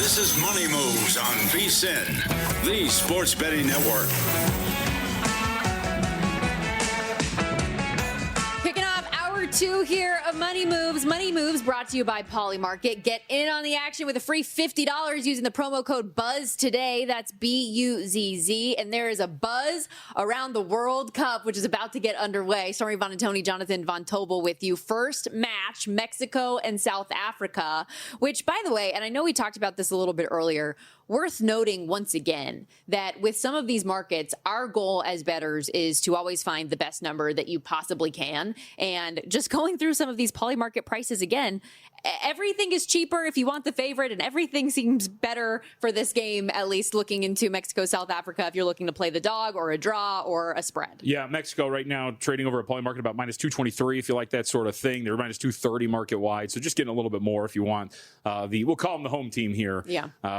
This is Money Moves on VSiN, the sports betting network. Kicking off hour 2 here of Money Moves. Money Moves brought to you by Polymarket. Get in on the action with a free $50 using the promo code BUZZ today. That's BUZZ. And there is a buzz around the World Cup, which is about to get underway. Stormy, Buonantony, Jonathan Von Tobel with you. First match, Mexico and South Africa, which, by the way, and I know we talked about this a little bit earlier, worth noting once again that with some of these markets, our goal as bettors is to always find the best number that you possibly can. And just going through some of these Polymarket prices again, everything is cheaper if you want the favorite, and everything seems better for this game, at least looking into Mexico, South Africa, if you're looking to play the dog or a draw or a spread. Yeah, Mexico right now trading over at Polymarket about minus 223 if you like that sort of thing. They're minus 230 market wide, so just getting a little bit more if you want we'll call them the home team here,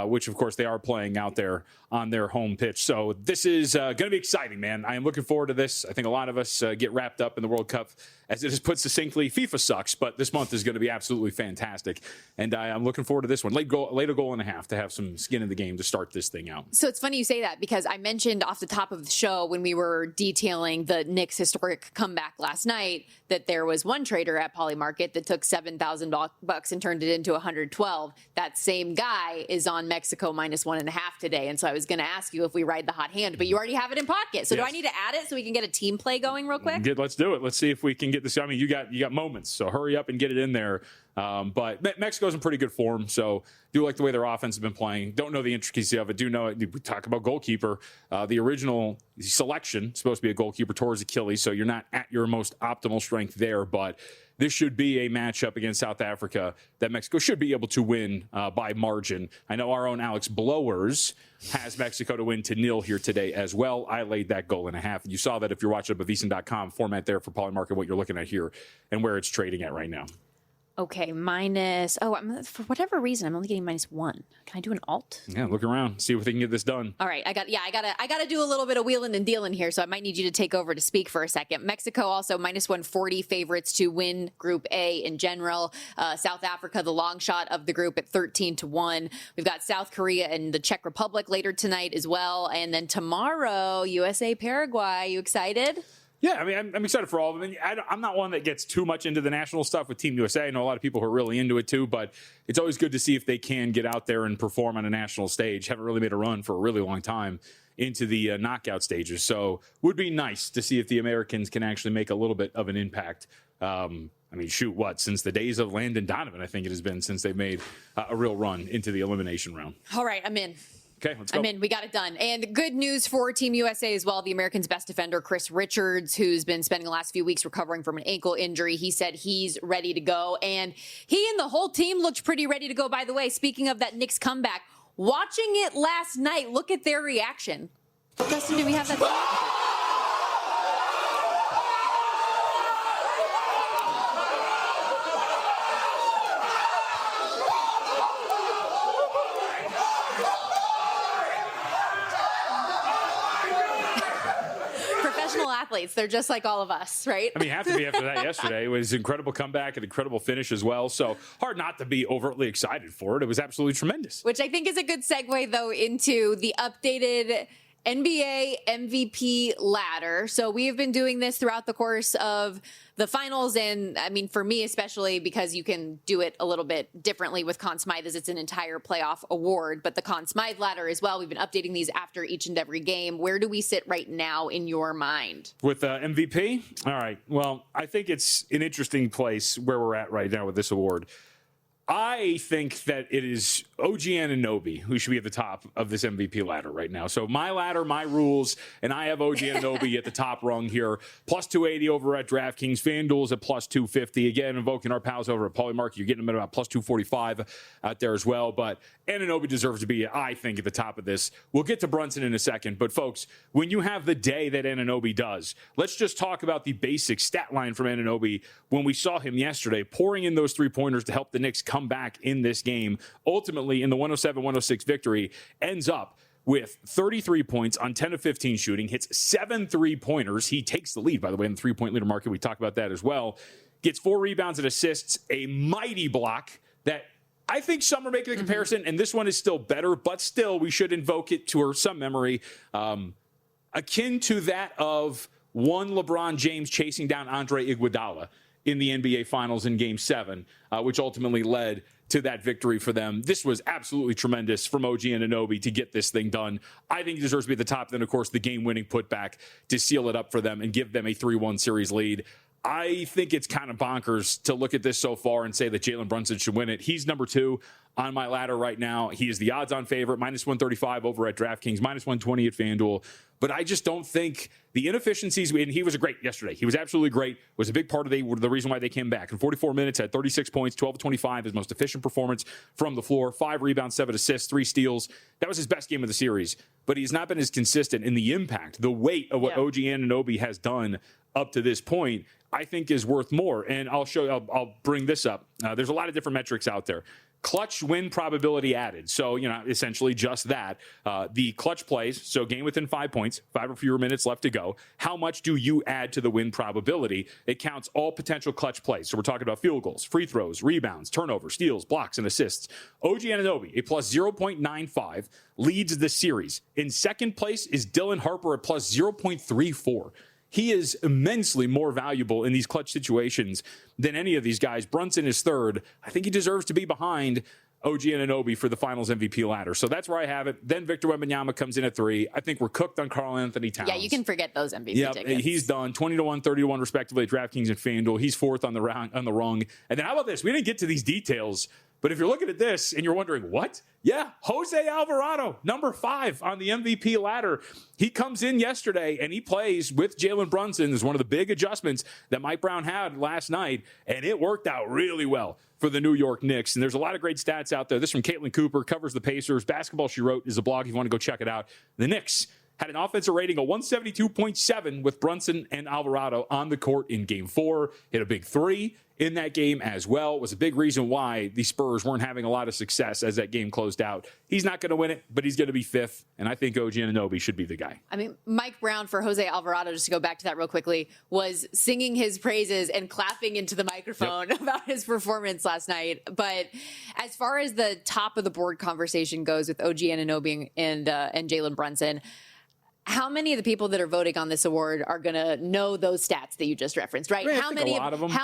which of course they are playing out there on their home pitch. So this is going to be exciting, man. I am looking forward to this. I think a lot of us get wrapped up in the World Cup, as it is put succinctly. FIFA sucks, but this month is going to be absolutely fantastic. And I'm looking forward to this one. Late a goal and a half to have some skin in the game to start this thing out. So it's funny you say that, because I mentioned off the top of the show when we were detailing the Knicks' historic comeback last night that there was one trader at Polymarket that took $7,000 and turned it into 112. That same guy is on Mexico minus 1.5 today. And so I was going to ask you if we ride the hot hand, but you already have it in pocket. So yes. Do I need to add it so we can get a team play going real quick? Let's do it. Let's see if we can get this. I mean, you got moments, so hurry up and get it in there. But Mexico's in pretty good form, so do like the way their offense has been playing. Don't know the intricacy of it. Do know it. We talk about goalkeeper. The original selection is supposed to be a goalkeeper towards Achilles, so you're not at your most optimal strength there. But this should be a matchup against South Africa that Mexico should be able to win by margin. I know our own Alex Blowers has Mexico to win to 0 here today as well. I laid that goal and a half. You saw that if you're watching up at VSiN.com format there for Polymarket, what you're looking at here and where it's trading at right now. Okay, for whatever reason, I'm only getting -1. Can I do an alt? Yeah, look around, see if we can get this done. All right, I gotta do a little bit of wheeling and dealing here, so I might need you to take over to speak for a second. Mexico also -140 favorites to win Group A in general. South Africa, the long shot of the group at 13-1. We've got South Korea and the Czech Republic later tonight as well, and then tomorrow, USA Paraguay. You excited? Yeah, I mean, I'm excited for all of them. I'm not one that gets too much into the national stuff with Team USA. I know a lot of people who are really into it too, but it's always good to see if they can get out there and perform on a national stage. Haven't really made a run for a really long time into the knockout stages. So would be nice to see if the Americans can actually make a little bit of an impact. I mean, since the days of Landon Donovan, I think it has been since they've made a real run into the elimination round. All right, I'm in. Okay, let's go. I'm in. We got it done. And good news for Team USA as well. The Americans' best defender, Chris Richards, who's been spending the last few weeks recovering from an ankle injury. He said he's ready to go. And he and the whole team looked pretty ready to go, by the way. Speaking of that Knicks comeback, watching it last night, look at their reaction. Dustin, do we have that? Athletes. They're just like all of us, right? I mean, you have to be after that yesterday. It was an incredible comeback, an incredible finish as well. So hard not to be overtly excited for it. It was absolutely tremendous. Which I think is a good segue, though, into the updated NBA MVP ladder. So we have been doing this throughout the course of the finals. And I mean, for me, especially because you can do it a little bit differently with Conn Smythe, as it's an entire playoff award, but the Conn Smythe ladder as well. We've been updating these after each and every game. Where do we sit right now in your mind? With MVP? All right. Well, I think it's an interesting place where we're at right now with this award. I think that it is OG Anunoby who should be at the top of this MVP ladder right now. So my ladder, my rules, and I have OG Anunoby at the top rung here. Plus 280 over at DraftKings. FanDuel's at plus 250. Again, invoking our pals over at Polymarket, you're getting them at about plus 245 out there as well. But Anunoby deserves to be, I think, at the top of this. We'll get to Brunson in a second. But, folks, when you have the day that Anunoby does, let's just talk about the basic stat line from Anunoby when we saw him yesterday pouring in those three-pointers to help the Knicks come back in this game. Ultimately, in the 107-106 victory, ends up with 33 points on 10 of 15 shooting, hits 7 three-pointers. He takes the lead, by the way, in the three-point leader market. We talked about that as well. Gets 4 rebounds and assists, a mighty block that I think some are making the comparison, and this one is still better, but still we should invoke it to some memory. Akin to that of one LeBron James chasing down Andre Iguodala in the NBA Finals in Game 7, which ultimately led to that victory for them. This was absolutely tremendous from OG Anunoby to get this thing done. I think he deserves to be at the top. Then, of course, the game-winning putback to seal it up for them and give them a 3-1 series lead. I think it's kind of bonkers to look at this so far and say that Jalen Brunson should win it. He's number 2 on my ladder right now. He is the odds-on favorite, minus 135 over at DraftKings, minus 120 at FanDuel. But I just don't think the inefficiencies, and he was great yesterday. He was absolutely great, was a big part of the reason why they came back. In 44 minutes, had 36 points, 12 of 25, his most efficient performance from the floor, 5 rebounds, 7 assists, 3 steals. That was his best game of the series. But he's not been as consistent in the impact, the weight of what OG Anunoby has done up to this point, I think is worth more. And I'll bring this up. There's a lot of different metrics out there. Clutch win probability added. So, essentially just that. The clutch plays, so game within 5 points, 5 or fewer minutes left to go. How much do you add to the win probability? It counts all potential clutch plays. So we're talking about field goals, free throws, rebounds, turnovers, steals, blocks, and assists. OG Anunoby, a plus 0.95, leads the series. In second place is Dylan Harper at plus 0.34. He is immensely more valuable in these clutch situations than any of these guys. Brunson is third. I think he deserves to be behind OG Anunoby for the Finals MVP ladder. So that's where I have it. Then Victor Wembanyama comes in at 3. I think we're cooked on Karl-Anthony Towns. Yeah, you can forget those MVP tickets. He's done 20-1, 30-1 respectively at DraftKings and FanDuel. He's 4th on the rung. And then how about this? We didn't get to these details, but if you're looking at this and you're wondering, what? Yeah, Jose Alvarado, number 5 on the MVP ladder. He comes in yesterday and he plays with Jalen Brunson. Is one of the big adjustments that Mike Brown had last night, and it worked out really well for the New York Knicks. And there's a lot of great stats out there. This from Caitlin Cooper, covers the Pacers. Basketball She Wrote is a blog if you want to go check it out. The Knicks had an offensive rating of 172.7 with Brunson and Alvarado on the court in Game 4. Hit a big 3 in that game as well. It was a big reason why the Spurs weren't having a lot of success as that game closed out. He's not going to win it, but he's going to be 5th, and I think OG Anunoby should be the guy. I mean, Mike Brown for Jose Alvarado, just to go back to that real quickly, was singing his praises and clapping into the microphone about his performance last night. But as far as the top of the board conversation goes with OG Anunoby and Jalen Brunson, how many of the people that are voting on this award are going to know those stats that you just referenced, right? How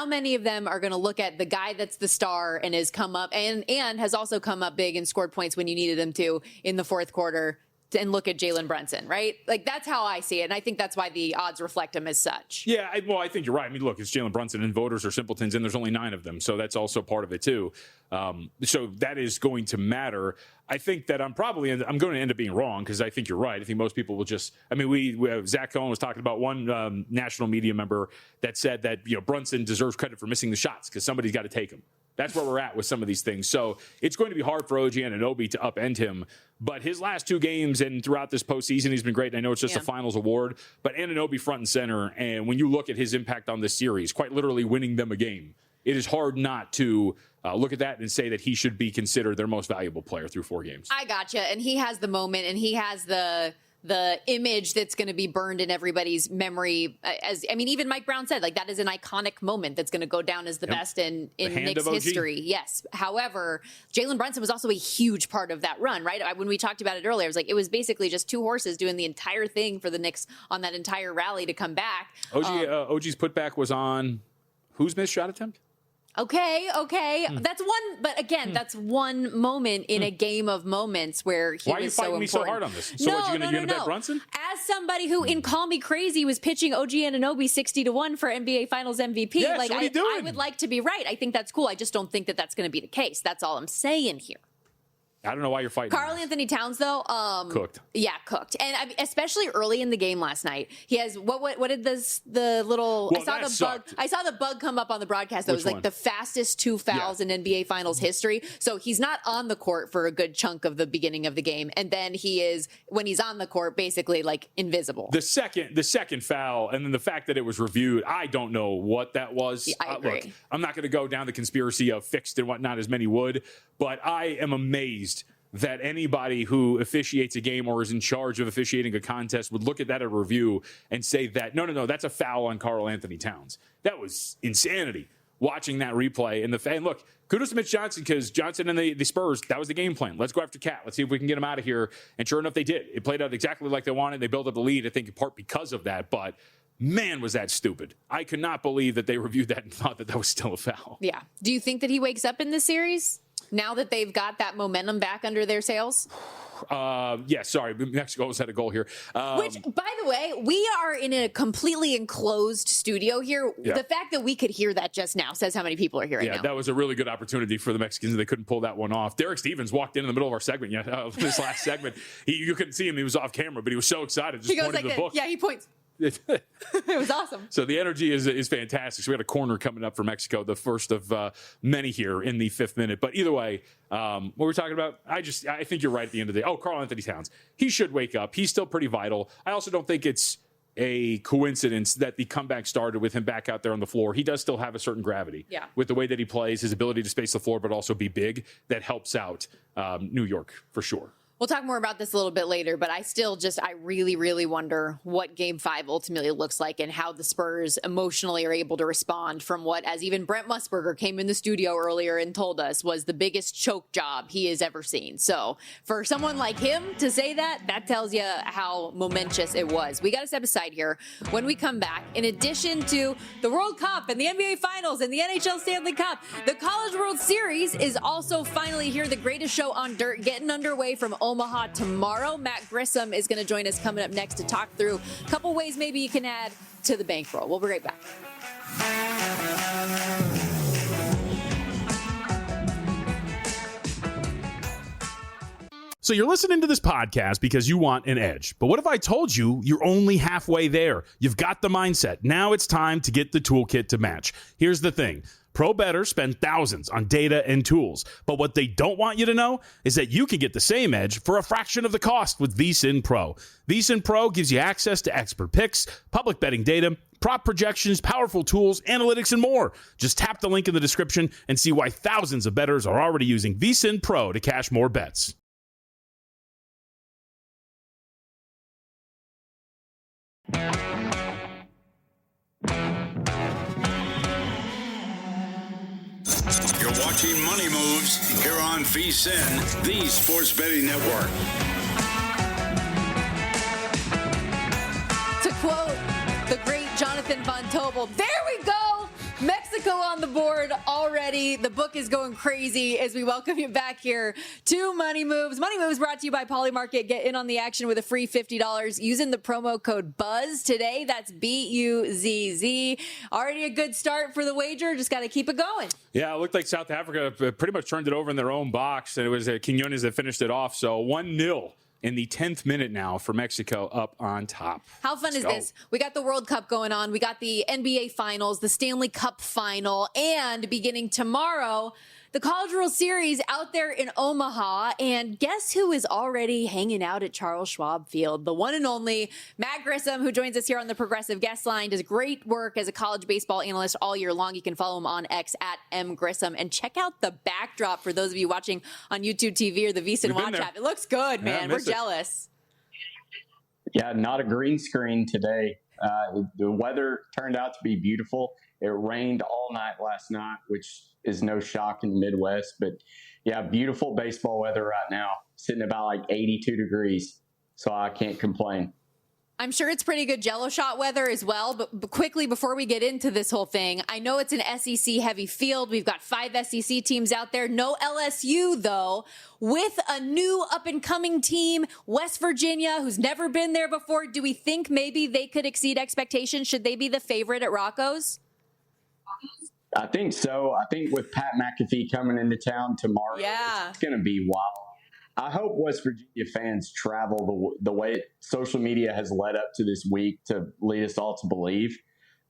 many of them are going to look at the guy that's the star and has come up and has also come up big and scored points when you needed him to in the fourth quarter, and look at Jalen Brunson, right? Like, that's how I see it. And I think that's why the odds reflect him as such. Yeah, I think you're right. I mean, look, it's Jalen Brunson, and voters are simpletons, and there's only 9 of them. So that's also part of it, too. So that is going to matter. I think that I'm going to end up being wrong, because I think you're right. I think most people will just, I mean, we Zach Cohen was talking about one national media member that said that, Brunson deserves credit for missing the shots because somebody's got to take them. That's where we're at with some of these things. So it's going to be hard for OG Anunoby to upend him. But his last 2 games and throughout this postseason, he's been great. And I know it's just a finals award, but Anunoby front and center. And when you look at his impact on this series, quite literally winning them a game, it is hard not to look at that and say that he should be considered their most valuable player through 4 games. I gotcha. And he has the moment, and he has the image that's going to be burned in everybody's memory. Even Mike Brown said, like, that is an iconic moment that's going to go down as the best in Knicks history. Yes. However, Jalen Brunson was also a huge part of that run, right? When we talked about it earlier, it was like, it was basically just 2 horses doing the entire thing for the Knicks on that entire rally to come back. OG's putback was on whose missed shot attempt? Okay. That's one, but again, that's one moment in a game of moments where he was so important. Why are you fighting me so hard on this? So you're going to bet Brunson? As somebody who, in Call Me Crazy, was pitching OG Anunoby 60-1 for NBA Finals MVP, yeah, so I would like to be right. I think that's cool. I just don't think that that's going to be the case. That's all I'm saying here. I don't know why you're fighting. Karl-Anthony Towns, though, cooked. Yeah, cooked, and especially early in the game last night, he has what did the little? Well, I saw the bug come up on the broadcast. That was like the fastest 2 fouls in NBA Finals history. So he's not on the court for a good chunk of the beginning of the game, and then he is, when he's on the court, basically like invisible. The second foul, and then the fact that it was reviewed, I don't know what that was. Yeah, I agree. Look, I'm not going to go down the conspiracy of fixed and whatnot, as many would, but I am amazed that anybody who officiates a game or is in charge of officiating a contest would look at that at review and say that, no, that's a foul on Karl-Anthony Towns. That was insanity, watching that replay. And look, kudos to Mitch Johnson, because Johnson and the Spurs, that was the game plan. Let's go after Cat. Let's see if we can get him out of here. And sure enough, they did. It played out exactly like they wanted. They built up the lead, I think, in part because of that. But man, was that stupid. I could not believe that they reviewed that and thought that was still a foul. Yeah. Do you think that he wakes up in this series now that they've got that momentum back under their sails? Yeah, sorry. Mexico almost had a goal here. Which, by the way, we are in a completely enclosed studio here. Yeah. The fact that we could hear that just now says how many people are here right now. That was a really good opportunity for the Mexicans. They couldn't pull that one off. Derek Stevens walked in the middle of our segment. This last segment, you couldn't see him. He was off camera, but he was so excited. Just he goes pointed like to the book. Yeah, he points. It was awesome. So the energy is fantastic. So we got a corner coming up for Mexico, the first of many here in the 5th minute. But either way, what we're talking about, I think you're right at the end of the day. Oh, Karl Anthony Towns. He should wake up. He's still pretty vital. I also don't think it's a coincidence that the comeback started with him back out there on the floor. He does still have a certain gravity with the way that he plays, his ability to space the floor, but also be big. That helps out New York for sure. We'll talk more about this a little bit later, but I really, really wonder what Game 5 ultimately looks like and how the Spurs emotionally are able to respond from what, as even Brent Musburger came in the studio earlier and told us, was the biggest choke job he has ever seen. So for someone like him to say that tells you how momentous it was. We got to step aside here. When we come back, in addition to the World Cup and the NBA Finals and the NHL Stanley Cup, the College World Series is also finally here. The greatest show on dirt getting underway from Omaha tomorrow. Matt Grissom is going to join us coming up next to talk through a couple ways maybe you can add to the bankroll. We'll be right back. So you're listening to this podcast because you want an edge. But what if I told you you're only halfway there? You've got the mindset. Now it's time to get the toolkit to match. Here's the thing. Pro bettors spend thousands on data and tools, but what they don't want you to know is that you can get the same edge for a fraction of the cost with VSiN Pro. VSiN Pro gives you access to expert picks, public betting data, prop projections, powerful tools, analytics, and more. Just tap the link in the description and see why thousands of bettors are already using VSiN Pro to cash more bets. You're watching Money Moves here on VSiN, the Sports Betting Network. To quote the great Jonathan Von Tobel, there we go. Mexico on the board already. The book is going crazy as we welcome you back here to Money Moves. Money Moves brought to you by Polymarket. Get in on the action with a free $50 using the promo code BUZZ today. That's BUZZ. Already a good start for the wager. Just got to keep it going. Yeah, it looked like South Africa pretty much turned it over in their own box, and it was Quiñones that finished it off. So 1-0. In the 10th minute now for Mexico up on top. How fun is this? We got the World Cup going on. We got the NBA Finals, the Stanley Cup Final, and beginning tomorrow, the College World Series out there in Omaha. And guess who is already hanging out at Charles Schwab Field? The one and only Matt Grissom, who joins us here on the Progressive Guest Line, does great work as a college baseball analyst all year long. You can follow him on X at @mgrissom. And check out the backdrop for those of you watching on YouTube TV or the VSiN Watch app. It looks good, man. We're jealous. Yeah, not a green screen today. The weather turned out to be beautiful. It rained all night last night, which is no shock in the Midwest. But, yeah, beautiful baseball weather right now, sitting about like 82 degrees. So I can't complain. I'm sure it's pretty good Jello shot weather as well. But quickly, before we get into this whole thing, I know it's an SEC-heavy field. We've got 5 SEC teams out there. No LSU, though. With a new up-and-coming team, West Virginia, who's never been there before, do we think maybe they could exceed expectations? Should they be the favorite at Rocco's? I think so. I think with Pat McAfee coming into town tomorrow, it's going to be wild. I hope West Virginia fans travel the way social media has led up to this week to lead us all to believe.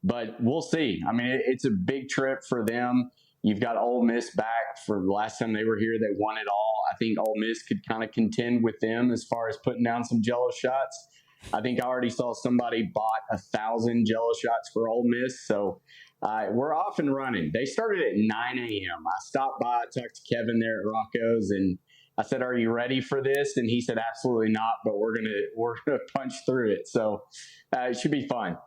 But we'll see. I mean, it's a big trip for them. You've got Ole Miss back. For the last time they were here, they won it all. I think Ole Miss could kind of contend with them as far as putting down some Jello shots. I think I already saw somebody bought 1,000 Jello shots for Ole Miss. So we're off and running. They started at 9 a.m. I stopped by, talked to Kevin there at Rocco's, and I said, "Are you ready for this?" And he said, "Absolutely not, but we're gonna punch through it." So it should be fun.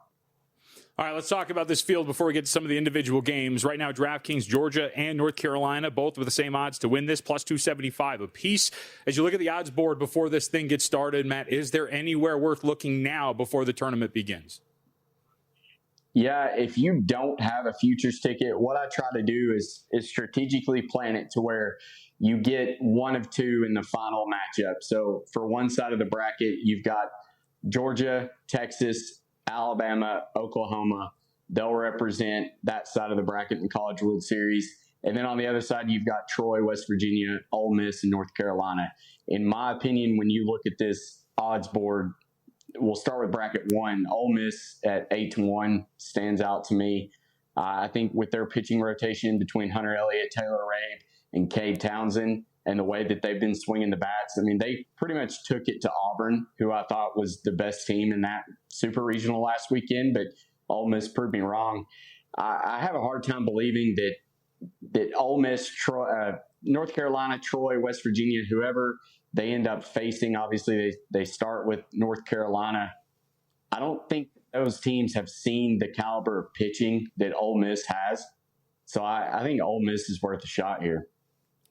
All right, let's talk about this field before we get to some of the individual games. Right now, DraftKings, Georgia, and North Carolina, both with the same odds to win this, plus 275 apiece. As you look at the odds board before this thing gets started, Matt, is there anywhere worth looking now before the tournament begins? Yeah, if you don't have a futures ticket, what I try to do is strategically plan it to where you get one of two in the final matchup. So for one side of the bracket, you've got Georgia, Texas, Alabama, Oklahoma. They'll represent that side of the bracket in the College World Series. And then on the other side, you've got Troy, West Virginia, Ole Miss, and North Carolina. In my opinion, when you look at this odds board, we'll start with bracket one. Ole Miss at 8-1 stands out to me. I think with their pitching rotation between Hunter Elliott, Taylor Reid, and Cade Townsend, and the way that they've been swinging the bats, I mean, they pretty much took it to Auburn, who I thought was the best team in that super regional last weekend, but Ole Miss proved me wrong. I have a hard time believing that Ole Miss, North Carolina, Troy, West Virginia, whoever they end up facing, obviously they start with North Carolina. I don't think those teams have seen the caliber of pitching that Ole Miss has. So I think Ole Miss is worth a shot here.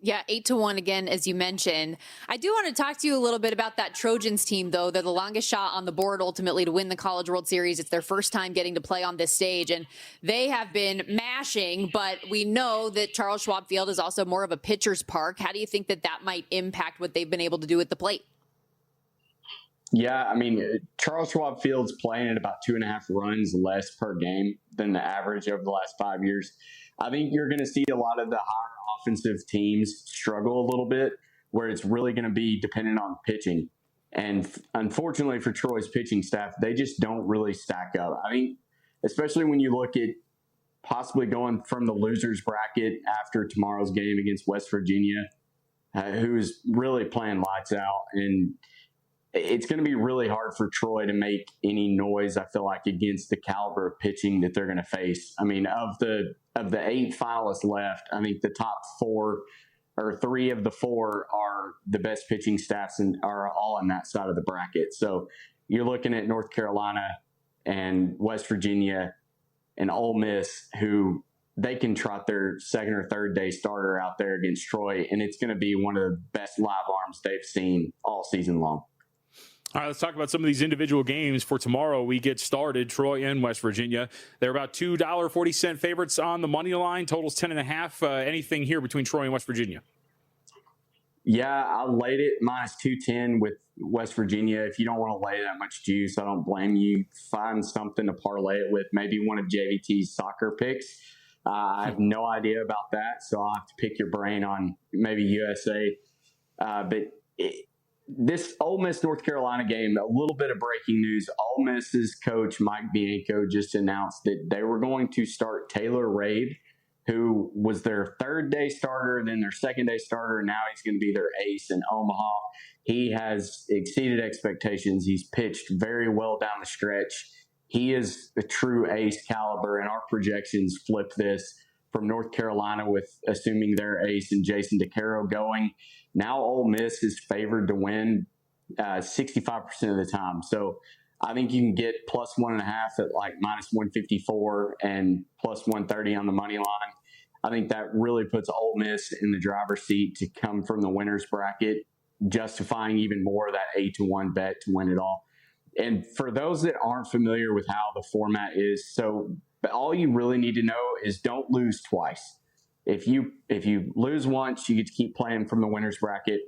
Yeah, 8-1 again, as you mentioned. I do want to talk to you a little bit about that Trojans team, though. They're the longest shot on the board ultimately to win the College World Series. It's their first time getting to play on this stage, and they have been mashing, but we know that Charles Schwab Field is also more of a pitcher's park. How do you think that might impact what they've been able to do at the plate? Yeah, I mean, Charles Schwab Field's playing at about 2.5 runs less per game than the average over the last 5 years. I think you're going to see a lot of the higher offensive teams struggle a little bit, where it's really going to be dependent on pitching. And unfortunately for Troy's pitching staff, they just don't really stack up. I mean, especially when you look at possibly going from the losers bracket after tomorrow's game against West Virginia, who is really playing lights out. And it's going to be really hard for Troy to make any noise, I feel like, against the caliber of pitching that they're going to face. I mean, of the 8 finalists left, I think the top 4 or 3 of the 4 are the best pitching staffs and are all on that side of the bracket. So you're looking at North Carolina and West Virginia and Ole Miss, who they can trot their second or third day starter out there against Troy, and it's going to be one of the best live arms they've seen all season long. All right, let's talk about some of these individual games for tomorrow. We get started, Troy and West Virginia. They're about $2.40 favorites on the money line. Totals 10.5. Anything here between Troy and West Virginia? Yeah, I laid it minus 210 with West Virginia. If you don't want to lay that much juice, I don't blame you. Find something to parlay it with, maybe one of JVT's soccer picks. I have no idea about that, so I'll have to pick your brain on maybe USA. This Ole Miss North Carolina game, a little bit of breaking news. Ole Miss's coach Mike Bianco just announced that they were going to start Taylor Reid, who was their third day starter, then their second day starter. Now he's going to be their ace in Omaha. He has exceeded expectations. He's pitched very well down the stretch. He is a true ace caliber, and our projections flip this from North Carolina with assuming their ace and Jason DeCaro going. Now Ole Miss is favored to win 65% of the time. So I think you can get plus 1.5 at like minus 154 and plus 130 on the money line. I think that really puts Ole Miss in the driver's seat to come from the winner's bracket, justifying even more of that 8-1 bet to win it all. And for those that aren't familiar with how the format is, so all you really need to know is don't lose twice. If you lose once, you get to keep playing from the winner's bracket.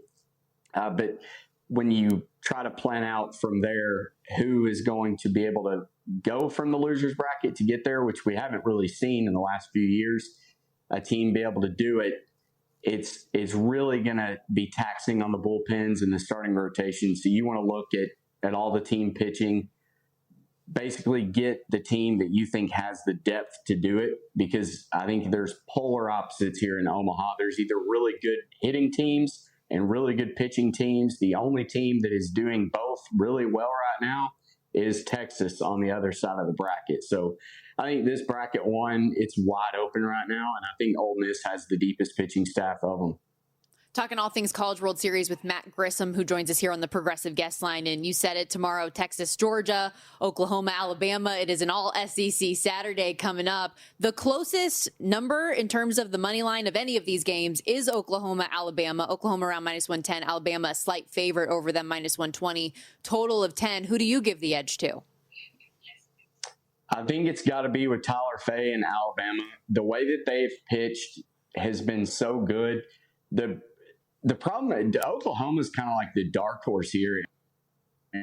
But when you try to plan out from there who is going to be able to go from the loser's bracket to get there, which we haven't really seen in the last few years, a team be able to do it, it's really going to be taxing on the bullpens and the starting rotation. So you want to look at all the team pitching, basically get the team that you think has the depth to do it, because I think there's polar opposites here in Omaha. There's either really good hitting teams and really good pitching teams. The only team that is doing both really well right now is Texas on the other side of the bracket. So I think this bracket one, it's wide open right now, and I think Ole Miss has the deepest pitching staff of them. Talking all things College World Series with Matt Grissom, who joins us here on the Progressive Guest Line. And you said it tomorrow, Texas, Georgia, Oklahoma, Alabama. It is an all SEC Saturday coming up. The closest number in terms of the money line of any of these games is Oklahoma, Alabama. Oklahoma around -110, Alabama a slight favorite over them, -120. Total of 10. Who do you give the edge to? I think it's got to be with Tyler Fay in Alabama. The way that they've pitched has been so good. The problem, Oklahoma is kind of like the dark horse here. I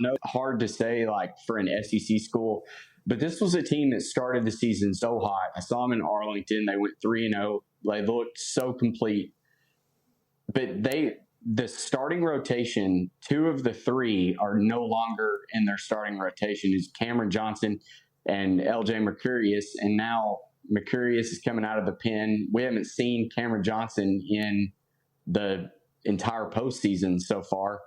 know it's hard to say like for an SEC school, but this was a team that started the season so hot. I saw them in Arlington. They went 3-0. They looked so complete. But the starting rotation, 2 of the 3 are no longer in their starting rotation. It's Cameron Johnson and LJ Mercurius. And now Mercurius is coming out of the pen. We haven't seen Cameron Johnson in the entire postseason so far.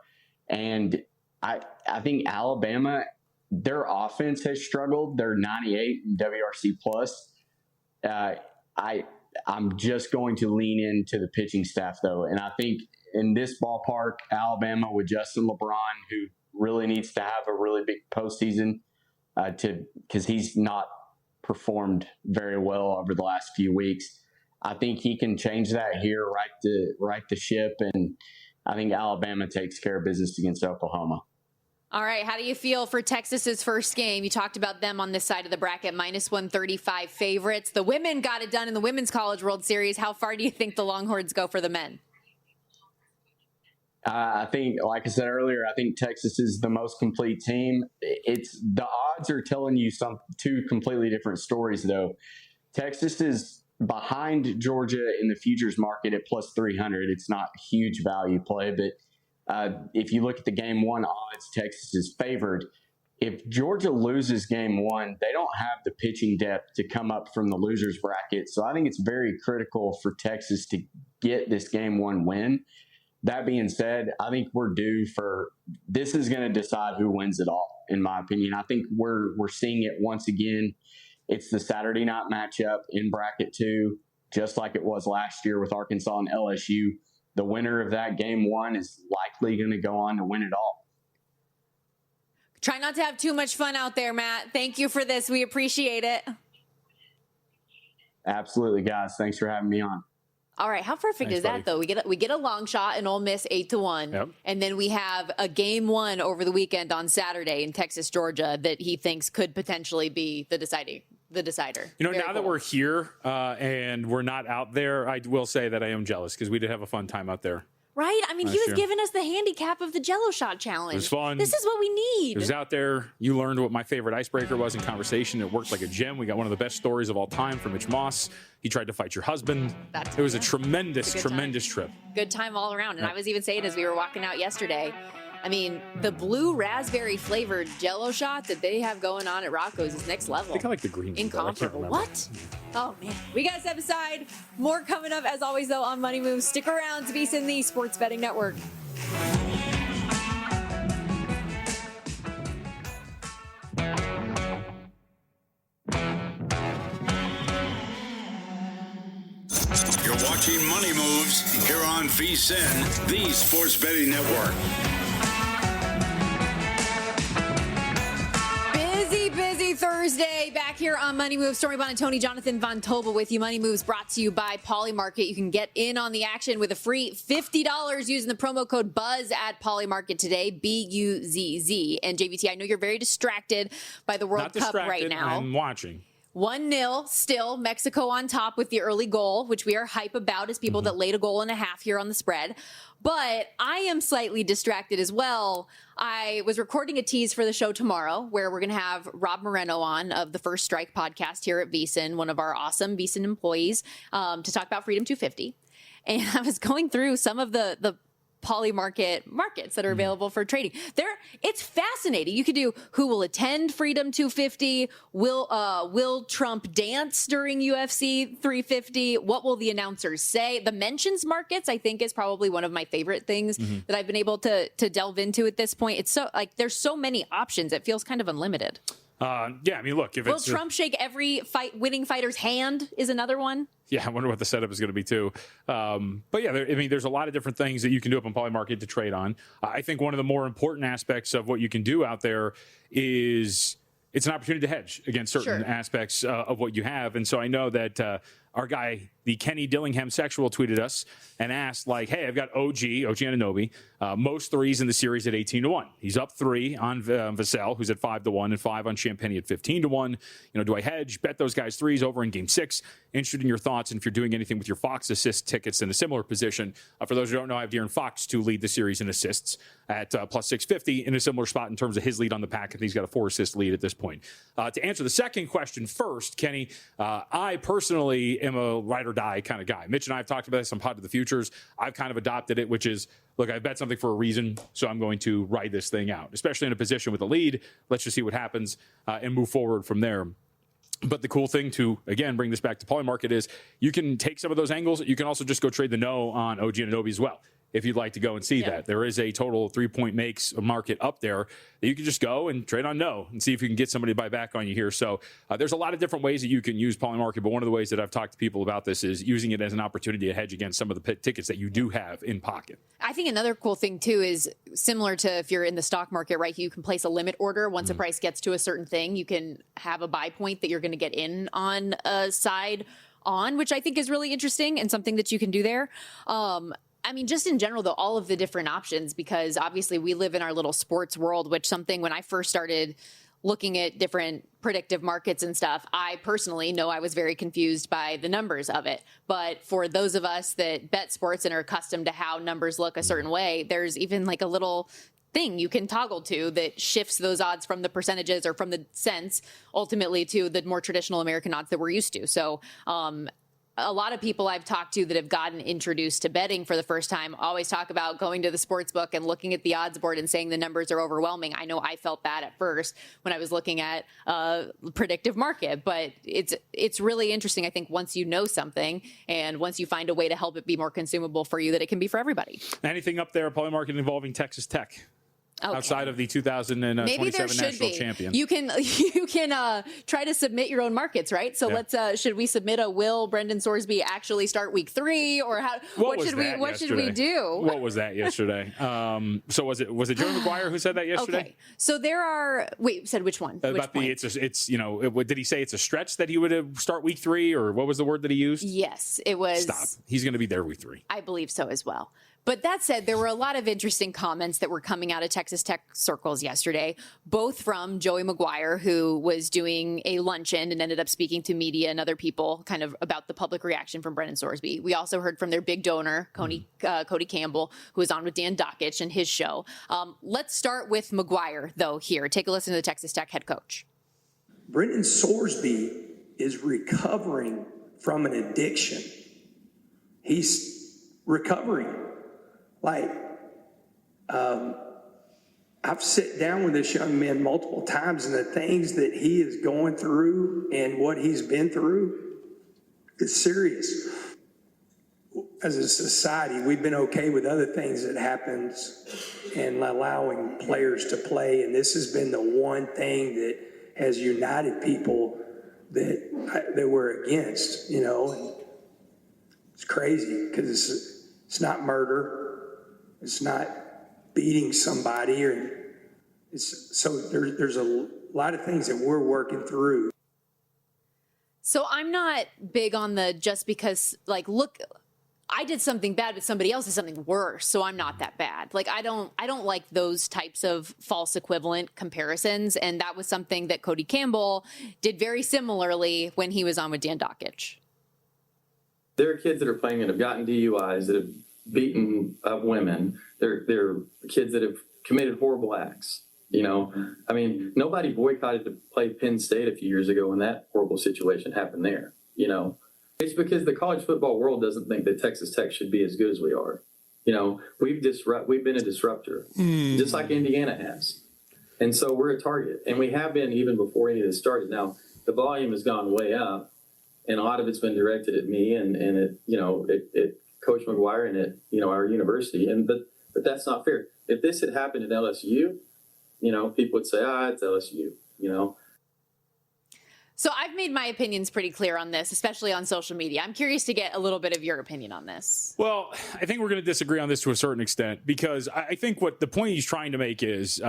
And I think Alabama, their offense has struggled. They're 98 in WRC plus. I'm just going to lean into the pitching staff though. And I think in this ballpark, Alabama with Justin LeBron, who really needs to have a really big postseason because he's not performed very well over the last few weeks. I think he can change that here, right the ship, and I think Alabama takes care of business against Oklahoma. All right, how do you feel for Texas's first game? You talked about them on this side of the bracket, -135 favorites. The women got it done in the Women's College World Series. How far do you think the Longhorns go for the men? I think, like I said earlier, I think Texas is the most complete team. The odds are telling you 2 completely different stories, though. Texas is behind Georgia in the futures market at +300. It's not a huge value play, but if you look at the game 1 odds, Texas is favored. If Georgia loses game 1, they don't have the pitching depth to come up from the losers bracket. So I think it's very critical for Texas to get this game 1 win. That being said, I think we're due for – this is going to decide who wins it all, in my opinion. I think we're seeing it once again. It's the Saturday night matchup in bracket 2, just like it was last year with Arkansas and LSU. The winner of that game 1 is likely going to go on to win it all. Try not to have too much fun out there, Matt. Thank you for this. We appreciate it. Absolutely, guys. Thanks for having me on. All right, how perfect is that, though? We get a long shot in Ole Miss 8-1, yep. And then we have a game 1 over the weekend on Saturday in Texas, Georgia, that he thinks could potentially be the decider. You know, Very now cool. that we're here and we're not out there, I will say that I am jealous because we did have a fun time out there. Right? I mean, he was giving us the handicap of the Jello shot challenge. It was fun. This is what we need. It was out there. You learned what my favorite icebreaker was in conversation. It worked like a gem. We got one of the best stories of all time from Mitch Moss. He tried to fight your husband. It was a tremendous trip. Good time all around. And I was even saying as we were walking out yesterday, I mean, the blue raspberry flavored Jello shot that they have going on at Rocco's is next level. I think I like the green. Incomparable. What? Oh, man. We got to step aside. More coming up, as always, though, on Money Moves. Stick around to be in the Sports Betting Network. You're watching Money Moves here on VSiN, the Sports Betting Network. Busy Thursday back here on Money Moves. Stormy, Buonantony, Jonathan Von Tobel with you. Money Moves brought to you by Polymarket. You can get in on the action with a free $50 using the promo code BUZZ at Polymarket today, BUZZ. And JVT, I know you're very distracted by the World Cup right now. I'm watching. 1-0 still, Mexico on top with the early goal, which we are hype about as people that laid a goal and a half here on the spread. But I am slightly distracted as well. I was recording a tease for the show tomorrow where we're going to have Rob Moreno on of the First Strike podcast here at VSiN, one of our awesome VSiN employees, to talk about Freedom 250. And I was going through some of the Polymarket markets that are available for trading. It's fascinating. You could do who will attend Freedom 250, will Trump dance during UFC 350, what will the announcers say? The mentions markets, I think, is probably one of my favorite things that I've been able to delve into at this point. It's so there's so many options. It feels kind of unlimited. Yeah, I mean, look, if Will it's Trump shake every winning fighter's hand is another one. Yeah, I wonder what the setup is going to be too. But yeah, I mean, there's a lot of different things that you can do up on Polymarket to trade on. I think one of the more important aspects of what you can do out there is it's an opportunity to hedge against certain aspects of what you have. And so I know that our guy, the Kenny Dillingham Sexual, tweeted us and asked, like, hey, I've got OG Anunoby, most threes in the series at 18-1. He's up 3 on Vassell, who's at 5-1, and 5 on Champagny at 15-1. Do I hedge, bet those guys threes over in game 6? Interested in your thoughts, and if you're doing anything with your Fox assist tickets in a similar position. For those who don't know, I have De'Aaron Fox to lead the series in assists at plus 650 in a similar spot in terms of his lead on the pack. He's got a 4-assist lead at this point. To answer the second question first, Kenny, I personally am a ride or die kind of guy. Mitch and I have talked about this on Pod to the Futures. I've kind of adopted it, which is, look, I bet something for a reason, so I'm going to ride this thing out, especially in a position with a lead. Let's just see what happens and move forward from there. But the cool thing to, again, bring this back to Polymarket is you can take some of those angles. You can also just go trade the no on OG Anunoby as well, if you'd like to go and see that. There is a total 3-point makes market up there that you can just go and trade on no and see if you can get somebody to buy back on you here. So there's a lot of different ways that you can use Polymarket, but one of the ways that I've talked to people about this is using it as an opportunity to hedge against some of the tickets that you do have in pocket. I think another cool thing, too, is similar to if you're in the stock market, right? You can place a limit order. Once a price gets to a certain thing, you can have a buy point that you're going to get in on a side on, which I think is really interesting and something that you can do there. I mean, just in general, though, all of the different options, because obviously we live in our little sports world, which something when I first started looking at different predictive markets and stuff, I personally know I was very confused by the numbers of it. But for those of us that bet sports and are accustomed to how numbers look a certain way, there's even like a little thing you can toggle to that shifts those odds from the percentages or from the cents ultimately to the more traditional American odds that we're used to. So, a lot of people I've talked to that have gotten introduced to betting for the first time always talk about going to the sports book and looking at the odds board and saying the numbers are overwhelming. I know I felt that at first when I was looking at predictive market, but it's really interesting. I think once you know something and once you find a way to help it be more consumable for you, that it can be for everybody. Anything up there, Polymarket, involving Texas Tech? Okay. Outside of the 2027 national champion. You can try to submit your own markets, right? So let's should we submit a will Branden Sworsby actually start week 3 or how what should we do? What was that yesterday? So was it Joey McGuire who said that yesterday? Okay. So there are said which one? About which did he say it's a stretch that he would start week 3 or what was the word that he used? Yes, it was. Stop. He's going to be there week 3. I believe so as well. But that said, there were a lot of interesting comments that were coming out of Texas Tech circles yesterday, both from Joey McGuire, who was doing a luncheon and ended up speaking to media and other people kind of about the public reaction from Branden Sworsby. We also heard from their big donor, Cody Campbell, who was on with Dan Dockich and his show. Let's start with McGuire, though, here. Take a listen to the Texas Tech head coach. Branden Sworsby is recovering from an addiction. He's recovering. I've sat down with this young man multiple times, and the things that he is going through and what he's been through is serious. As a society, we've been okay with other things that happens and allowing players to play, and this has been the one thing that has united people that we're against, And it's crazy because it's not murder. It's not beating somebody, there's a lot of things that we're working through. So I'm not big on the just because, look, I did something bad, but somebody else did something worse, so I'm not that bad. I don't like those types of false equivalent comparisons, and that was something that Cody Campbell did very similarly when he was on with Dan Dockich. There are kids that are playing and have gotten DUIs that have beaten up women. They're kids that have committed horrible acts. I mean, nobody boycotted to play Penn State a few years ago when that horrible situation happened there. It's because the college football world doesn't think that Texas Tech should be as good as we are. We've been a disruptor, just like Indiana has. And so we're a target, and we have been even before any of this started. Now, the volume has gone way up, and a lot of it's been directed at me and it Coach McGuire and at our university, but that's not fair. If this had happened at LSU, people would say, it's LSU. So I've made my opinions pretty clear on this, especially on social media. I'm curious to get a little bit of your opinion on this. Well, I think we're going to disagree on this to a certain extent, because I think what the point he's trying to make is,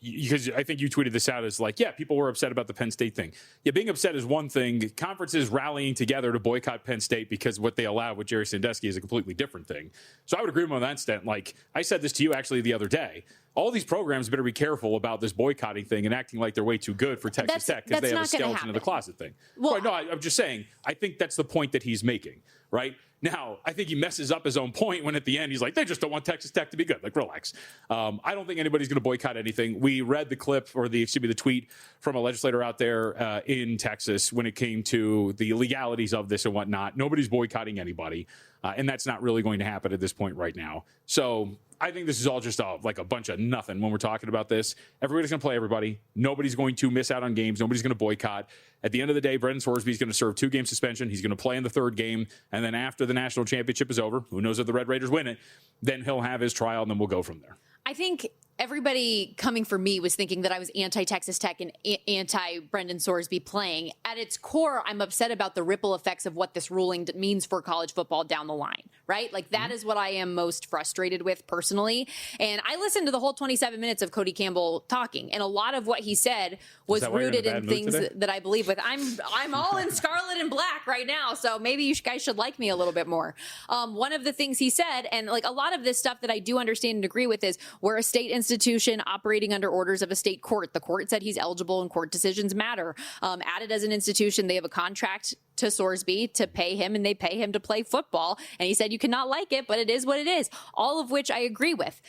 because I think you tweeted this out as like, yeah, people were upset about the Penn State thing. Yeah, being upset is one thing. Conferences rallying together to boycott Penn State because what they allow with Jerry Sandusky is a completely different thing. So I would agree with him on that extent. Like, I said this to you actually the other day. All these programs better be careful about this boycotting thing and acting like they're way too good for Texas Tech because they have a skeleton in the closet thing. Well, right, no, I'm just saying, I think that's the point that he's making, right? Now, I think he messes up his own point when at the end he's like, they just don't want Texas Tech to be good. Like, relax. I don't think anybody's going to boycott anything. We read the clip, or the tweet from a legislator out there in Texas when it came to the legalities of this and whatnot. Nobody's boycotting anybody, and that's not really going to happen at this point right now. So I think this is all just like a bunch of nothing when we're talking about this. Everybody's going to play everybody. Nobody's going to miss out on games. Nobody's going to boycott. At the end of the day, Branden Sworsby is going to serve 2-game suspension. He's going to play in the 3rd game. And then after the national championship is over, who knows if the Red Raiders win it, then he'll have his trial, and then we'll go from there. I think everybody coming for me was thinking that I was anti-Texas Tech and anti-Branden Sworsby playing. At its core, I'm upset about the ripple effects of what this ruling means for college football down the line, right? Like, that is what I am most frustrated with personally. And I listened to the whole 27 minutes of Cody Campbell talking, and a lot of what he said was rooted in things that I believe with. I'm all in scarlet and black right now, so maybe you guys should like me a little bit more. One of the things he said, and like a lot of this stuff that I do understand and agree with, is we're a state institution operating under orders of a state court. The court said he's eligible and court decisions matter. Added as an institution, they have a contract to Sworsby to pay him, and they pay him to play football. And he said you cannot like it, but it is what it is. All of which I agree with.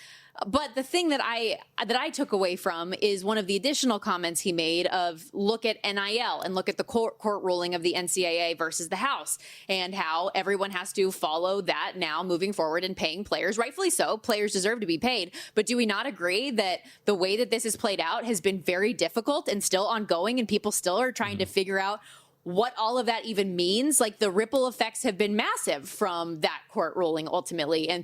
But the thing that I took away from is one of the additional comments he made of look at NIL and look at the court ruling of the NCAA versus the House, and how everyone has to follow that now moving forward and paying players. Rightfully so. Players deserve to be paid. But do we not agree that the way that this has played out has been very difficult and still ongoing, and people still are trying to figure out what all of that even means? Like, the ripple effects have been massive from that court ruling ultimately. And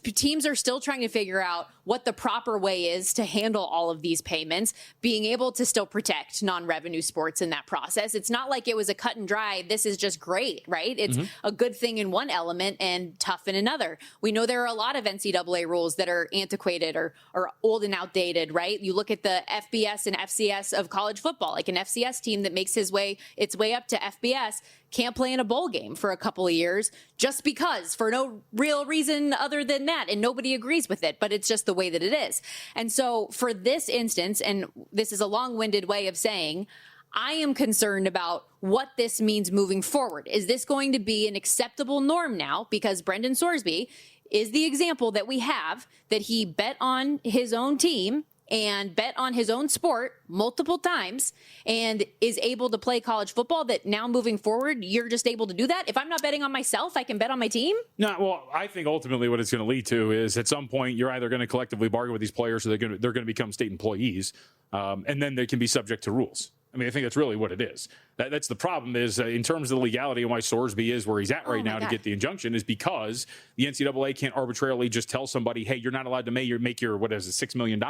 teams are still trying to figure out what the proper way is to handle all of these payments, being able to still protect non-revenue sports in that process. It's not like it was a cut and dry, this is just great, right? It's a good thing in one element and tough in another. We know there are a lot of NCAA rules that are antiquated or old and outdated, right? You look at the FBS and FCS of college football, like an FCS team that makes its way up to FBS can't play in a bowl game for a couple of years just because, for no real reason other than that, and nobody agrees with it, but it's just the way that it is. And so for this instance, and this is a long-winded way of saying, I am concerned about what this means moving forward. Is this going to be an acceptable norm now? Because Branden Sworsby is the example that we have, that he bet on his own team and bet on his own sport multiple times and is able to play college football, that now moving forward, you're just able to do that. If I'm not betting on myself, I can bet on my team. No, well, I think ultimately what it's going to lead to is at some point, you're either going to collectively bargain with these players, or they're going to become state employees, and then they can be subject to rules. I mean, I think that's really what it is. That's the problem is in terms of the legality and why Sworsby is where he's at right now to get the injunction is because the NCAA can't arbitrarily just tell somebody, hey, you're not allowed to make your what is it, $6 million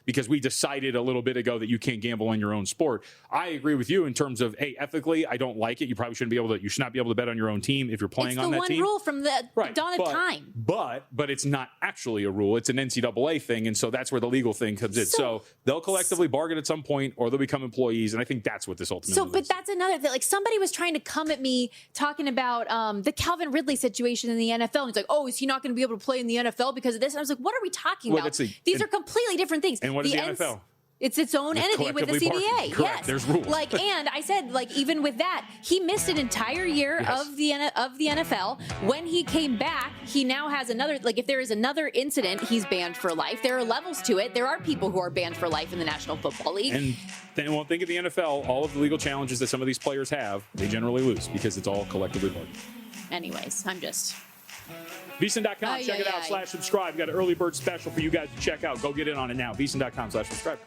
because we decided a little bit ago that you can't gamble on your own sport. I agree with you in terms of, hey, ethically, I don't like it. You probably you should not be able to bet on your own team if you're playing on that team. It's the one rule from the dawn of time. But it's not actually a rule. It's an NCAA thing. And so that's where the legal thing comes in. So they'll collectively bargain at some point, or they'll become employees. And I think that's what this ultimately is. That's another thing. Like, somebody was trying to come at me talking about the Calvin Ridley situation in the NFL. And it's like, oh, is he not going to be able to play in the NFL because of this? And I was like, what are we talking about? These are completely different things. And what is the NFL? It's its own entity with the CBA. Correct. Yes, there's rules. And I said, even with that, he missed an entire year of the NFL. When he came back, he now has another. If there is another incident, he's banned for life. There are levels to it. There are people who are banned for life in the National Football League. And then, well, think of the NFL. All of the legal challenges that some of these players have, they generally lose because it's all collectively bargained. Anyways, I'm just. VSiN.com, check it out, /subscribe. We've got an early bird special for you guys to check out. Go get in on it now. VSiN.com /subscribe.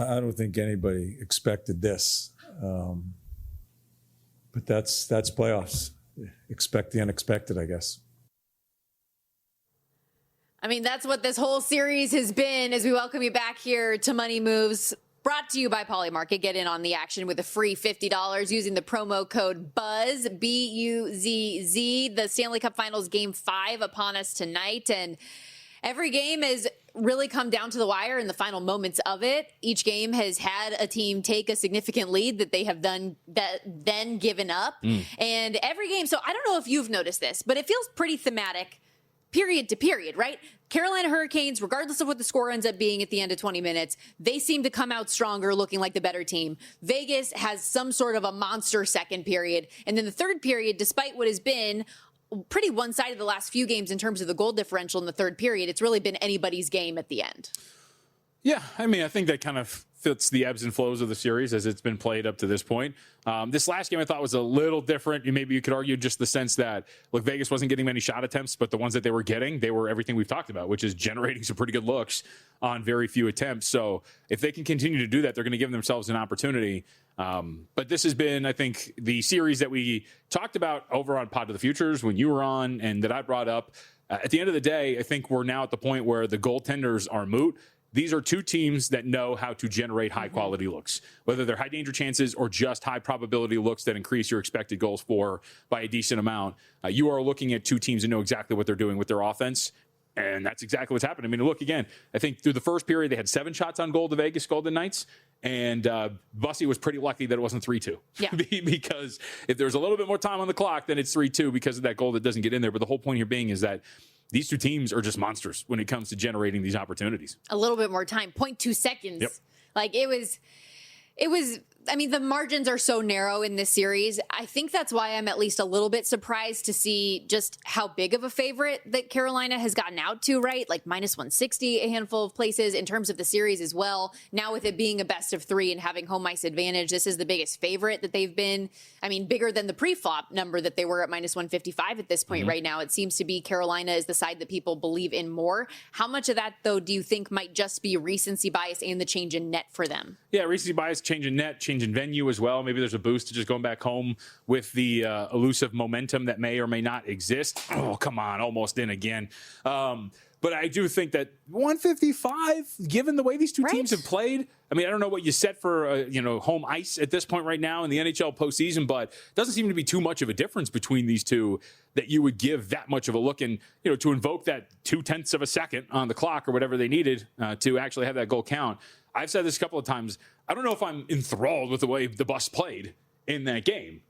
I don't think anybody expected this, but that's playoffs. Expect the unexpected, I guess. I mean, that's what this whole series has been as we welcome you back here to Money Moves. Brought to you by Polymarket. Get in on the action with a free $50 using the promo code BUZZ, B-U-Z-Z. The Stanley Cup Finals Game 5 upon us tonight. And every game has really come down to the wire in the final moments of it. Each game has had a team take a significant lead that they have then given up. And every game, so I don't know if you've noticed this, but it feels pretty thematic period to period, right? Carolina Hurricanes, regardless of what the score ends up being at the end of 20 minutes, they seem to come out stronger, looking like the better team. Vegas has some sort of a monster second period. And then the third period, despite what has been pretty one-sided the last few games in terms of the goal differential in the third period, it's really been anybody's game at the end. Yeah, I mean, I think that kind of fits the ebbs and flows of the series as it's been played up to this point. This last game I thought was a little different. Maybe you could argue just the sense that, look, Vegas wasn't getting many shot attempts, but the ones that they were getting, they were everything we've talked about, which is generating some pretty good looks on very few attempts. So if they can continue to do that, they're going to give themselves an opportunity. But this has been, I think, the series that we talked about over on Pod of the Futures when you were on and that I brought up. At the end of the day, I think we're now at the point where the goaltenders are moot. These are two teams that know how to generate high-quality looks, whether they're high-danger chances or just high-probability looks that increase your expected goals for by a decent amount. You are looking at two teams that know exactly what they're doing with their offense, and that's exactly what's happened. I mean, look, again, I think through the first period, they had 7 shots on goal, the Vegas Golden Knights, and Bussy was pretty lucky that it wasn't 3-2. Yeah. Because if there's a little bit more time on the clock, then it's 3-2 because of that goal that doesn't get in there. But the whole point here being is that these two teams are just monsters when it comes to generating these opportunities. A little bit more time, 0.2 seconds. Yep. Like it was, I mean, the margins are so narrow in this series. I think that's why I'm at least a little bit surprised to see just how big of a favorite that Carolina has gotten out to, right? Like minus 160, a handful of places in terms of the series as well. Now with it being a best of 3 and having home ice advantage, this is the biggest favorite that they've been. I mean, bigger than the pre-flop number that they were at minus 155 at this point right now. It seems to be Carolina is the side that people believe in more. How much of that, though, do you think might just be recency bias and the change in net for them? Yeah, recency bias, change in net, change in venue as well. Maybe there's a boost to just going back home with the elusive momentum that may or may not exist. Oh, come on, almost in again. But I do think that 155, given the way these two teams have played, I mean, I don't know what you set for home ice at this point right now in the NHL postseason, but it doesn't seem to be too much of a difference between these two that you would give that much of a look. And to invoke that 0.2 of a second on the clock or whatever they needed to actually have that goal count. I've said this a couple of times. I don't know if I'm enthralled with the way the Buss played in that game.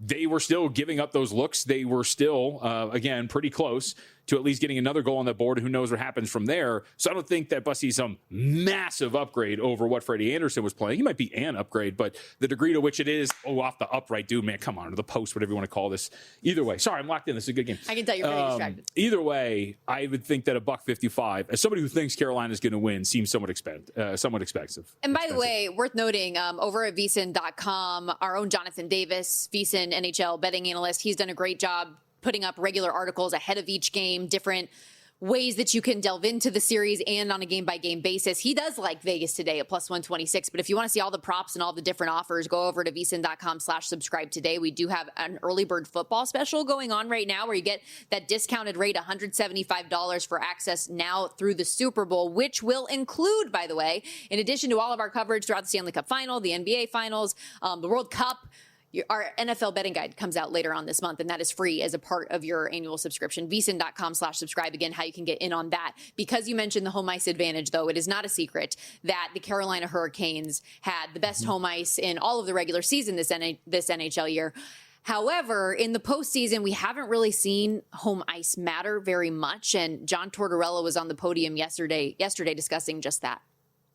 They were still giving up those looks. They were still, again, pretty close to at least getting another goal on the board. Who knows what happens from there? So I don't think that Bussy's some massive upgrade over what Freddie Anderson was playing. He might be an upgrade, but the degree to which it is, off the upright, dude, man, come on, or the post, whatever you want to call this. Either way, sorry, I'm locked in. This is a good game. I can tell you're very distracted. Either way, I would think that $1.55, as somebody who thinks Carolina's going to win, seems somewhat expensive. And by the way, worth noting, over at VSiN.com, our own Jonathan Davis, VSiN NHL betting analyst, he's done a great job putting up regular articles ahead of each game, different ways that you can delve into the series and on a game-by-game basis. He does like Vegas today at plus 126, but if you want to see all the props and all the different offers, go over to vsin.com/subscribe today. We do have an early bird football special going on right now where you get that discounted rate, $175 for access now through the Super Bowl, which will include, by the way, in addition to all of our coverage throughout the Stanley Cup Final, the NBA Finals, the World Cup, our NFL betting guide comes out later on this month, and that is free as a part of your annual subscription. vsin.com/subscribe. Again, how you can get in on that. Because you mentioned the home ice advantage, though, it is not a secret that the Carolina Hurricanes had the best home ice in all of the regular season this NHL year. However, in the postseason, we haven't really seen home ice matter very much, and John Tortorella was on the podium yesterday discussing just that.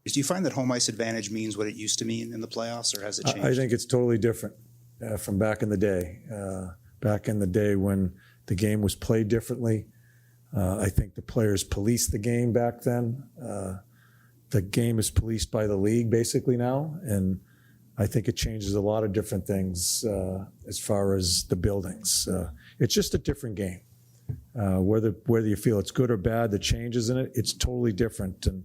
Do you find that home ice advantage means what it used to mean in the playoffs, or has it changed? I think it's totally different. From back in the day when the game was played differently. I think the players policed the game back then. The game is policed by the league basically now, and I think it changes a lot of different things as far as the buildings. It's just a different game. Whether you feel it's good or bad, the changes in it, it's totally different. And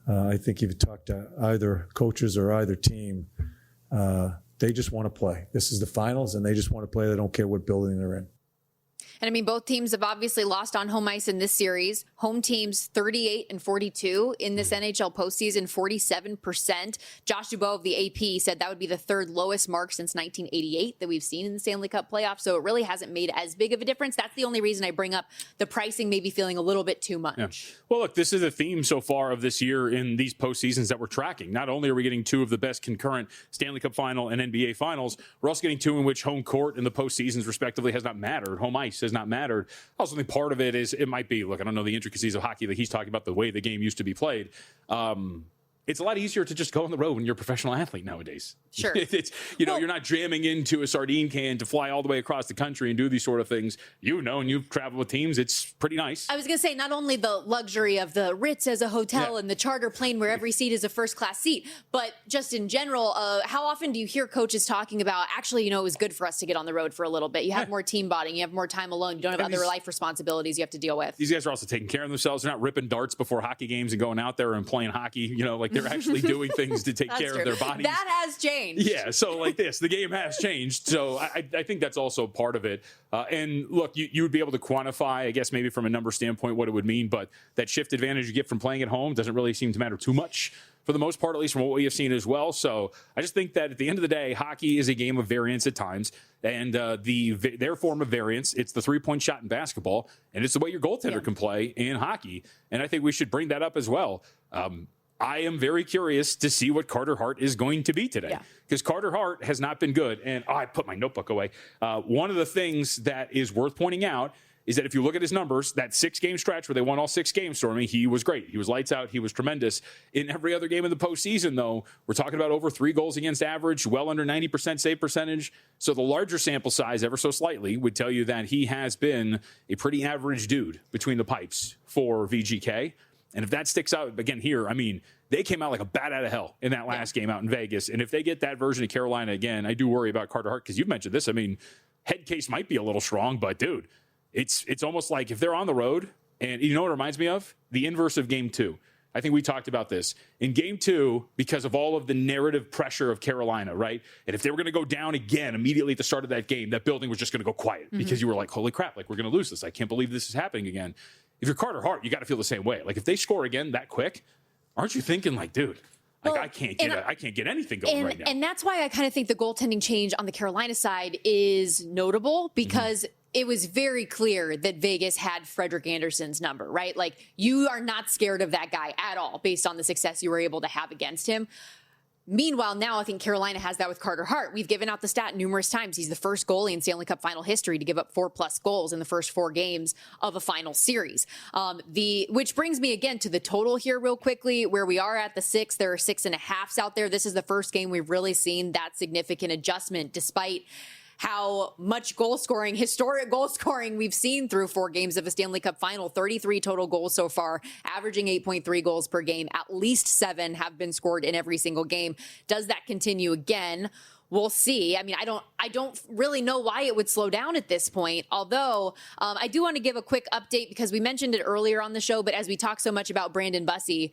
I think if you talk to either coaches or either team, they just want to play. This is the finals, and they just want to play. They don't care what building they're in. And I mean, both teams have obviously lost on home ice in this series. Home teams 38 and 42 in this NHL postseason, 47%. Josh Dubois of the AP said that would be the third lowest mark since 1988 that we've seen in the Stanley Cup playoffs. So it really hasn't made as big of a difference. That's the only reason I bring up the pricing maybe feeling a little bit too much. Yeah. Well, look, this is a theme so far of this year in these postseasons that we're tracking. Not only are we getting two of the best concurrent Stanley Cup Final and NBA Finals, we're also getting two in which home court and the postseasons, respectively, has not mattered. Home ice has not mattered. I also think part of it is it might be, look, I don't know the intricacies of hockey that he's talking about, the way the game used to be played. It's a lot easier to just go on the road when you're a professional athlete nowadays. Sure. It's you're not jamming into a sardine can to fly all the way across the country and do these sort of things. And you've traveled with teams. It's pretty nice. I was going to say, not only the luxury of the Ritz as a hotel and the charter plane where every seat is a first-class seat, but just in general, how often do you hear coaches talking about, actually, it was good for us to get on the road for a little bit. You have more team bonding. You have more time alone. You don't have other life responsibilities you have to deal with. These guys are also taking care of themselves. They're not ripping darts before hockey games and going out there and playing hockey. They're actually doing things to take care of their bodies. That has changed. Yeah, so like this, the game has changed. So I think that's also part of it. And look, you would be able to quantify, I guess, maybe from a number standpoint, what it would mean. But that shift advantage you get from playing at home doesn't really seem to matter too much for the most part, at least from what we have seen as well. So I just think that at the end of the day, hockey is a game of variance at times. And their form of variance, it's the three-point shot in basketball. And it's the way your goaltender can play in hockey. And I think we should bring that up as well. I am very curious to see what Carter Hart is going to be today, because Carter Hart has not been good. And I put my notebook away. One of the things that is worth pointing out is that if you look at his numbers, that 6-game stretch where they won all 6 games, Stormy, he was great. He was lights out. He was tremendous. In every other game in the postseason, though, we're talking about over 3 goals against average, well under 90% save percentage. So the larger sample size, ever so slightly, would tell you that he has been a pretty average dude between the pipes for VGK. And if that sticks out again here, they came out like a bat out of hell in that last game out in Vegas. And if they get that version of Carolina again, I do worry about Carter Hart, because you've mentioned this. Head case might be a little strong, but dude, it's almost like if they're on the road, and you know what it reminds me of? The inverse of game 2. I think we talked about this. In game 2, because of all of the narrative pressure of Carolina, right? And if they were going to go down again immediately at the start of that game, that building was just going to go quiet because you were like, holy crap, like we're going to lose this. I can't believe this is happening again. If you're Carter Hart, you got to feel the same way. Like if they score again that quick, aren't you thinking like, dude, I can't get anything going right now. And that's why I kind of think the goaltending change on the Carolina side is notable, because it was very clear that Vegas had Frederik Andersen's number, right? Like you are not scared of that guy at all based on the success you were able to have against him. Meanwhile, now I think Carolina has that with Carter Hart. We've given out the stat numerous times. He's the first goalie in Stanley Cup Final history to give up 4+ goals in the first 4 games of a final series. Which brings me again to the total here real quickly, where we are at the 6. There are 6.5s out there. This is the first game we've really seen that significant adjustment, despite how much historic goal scoring we've seen through 4 games of a Stanley Cup Final. 33 total goals so far, averaging 8.3 goals per game. At least 7 have been scored in every single game. Does that continue again? We'll see. I don't really know why it would slow down at this point. Although I do want to give a quick update, because we mentioned it earlier on the show, but as we talk so much about Brandon Bussey,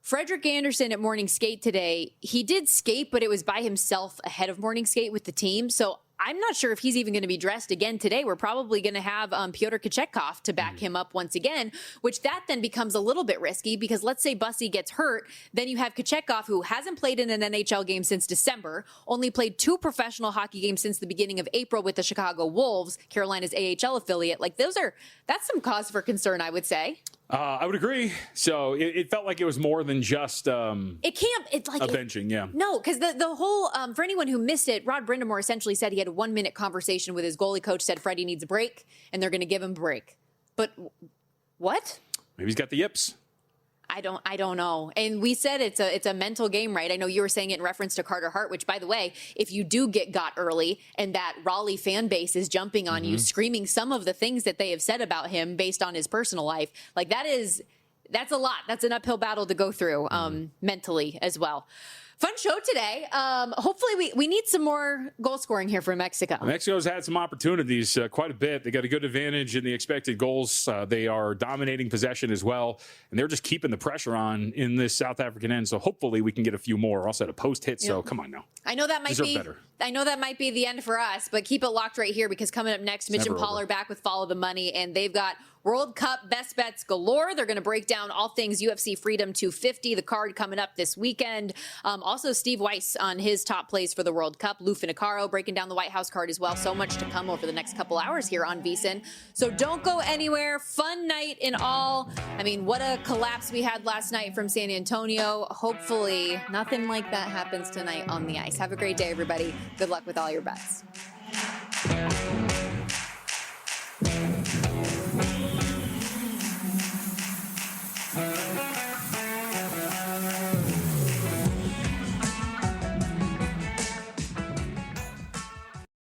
Frederik Andersen at morning skate today, he did skate, but it was by himself ahead of morning skate with the team. So I'm not sure if he's even going to be dressed again today. We're probably going to have Pyotr Kochetkov to back him up once again, which that then becomes a little bit risky, because let's say Bussey gets hurt. Then you have Kochetkov, who hasn't played in an NHL game since December, only played 2 professional hockey games since the beginning of April with the Chicago Wolves, Carolina's AHL affiliate. Like that's some cause for concern, I would say. I would agree. So it felt like it was more than just it's like a benching, yeah. No, because the whole for anyone who missed it, Rod Brindamore essentially said he had a 1-minute conversation with his goalie coach, said Freddie needs a break, and they're going to give him a break. But what? Maybe he's got the yips. I don't know. And we said it's a mental game, right? I know you were saying it in reference to Carter Hart, which, by the way, if you do get got early and that Raleigh fan base is jumping on you, screaming some of the things that they have said about him based on his personal life, like that's a lot. That's an uphill battle to go through mentally as well. Fun show today. Hopefully we need some more goal scoring here from Mexico. Mexico's had some opportunities quite a bit. They got a good advantage in the expected goals. They are dominating possession as well, and they're just keeping the pressure on in this South African end. So hopefully we can get a few more. Also had a post hit, so come on now. I know that might be the end for us, but keep it locked right here because coming up next, Mitch and Paul are back with Follow the Money, and they've got World Cup best bets galore. They're going to break down all things UFC Freedom 250, the card coming up this weekend. Also, Steve Weiss on his top plays for the World Cup. Lou Finicaro breaking down the White House card as well. So much to come over the next couple hours here on VSiN. So don't go anywhere. Fun night in all. I mean, what a collapse we had last night from San Antonio. Hopefully, nothing like that happens tonight on the ice. Have a great day, everybody. Good luck with all your bets.